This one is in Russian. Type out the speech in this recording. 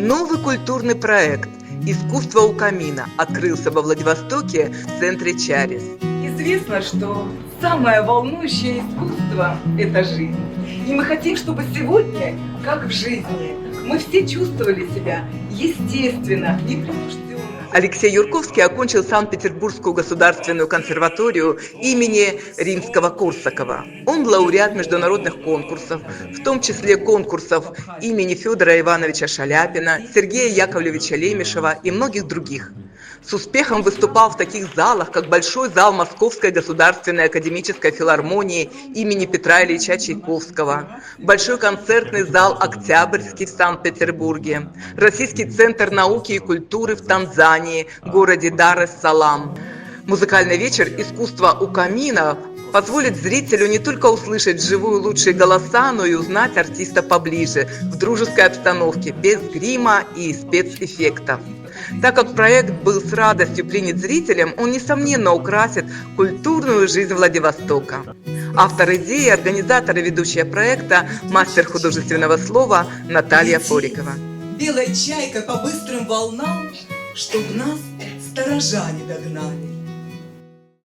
Новый культурный проект «Искусство у камина» открылся во Владивостоке в центре Чарис. Известно, что самое волнующее искусство – это жизнь. И мы хотим, чтобы сегодня, как в жизни, мы все чувствовали себя естественно, непринужденно. Алексей Юрковский окончил Санкт-Петербургскую государственную консерваторию имени Римского-Корсакова. Он лауреат международных конкурсов, в том числе конкурсов имени Федора Ивановича Шаляпина, Сергея Яковлевича Лемешева и многих других. С успехом выступал в таких залах, как Большой зал Московской государственной академической филармонии имени Петра Ильича Чайковского, Большой концертный зал Октябрьский в Санкт-Петербурге, Российский центр науки и культуры в Танзании, городе Дар-эс-Салам. Музыкальный вечер «Искусство у камина» позволит зрителю не только услышать вживую лучшие голоса, но и узнать артиста поближе, в дружеской обстановке, без грима и спецэффектов. Так как проект был с радостью принят зрителям, он, несомненно, украсит культурную жизнь Владивостока. Автор идеи, организатор и ведущая проекта, мастер художественного слова Наталья Форикова. Белой чайкой по быстрым волнам, чтоб нас сторожа не догнали.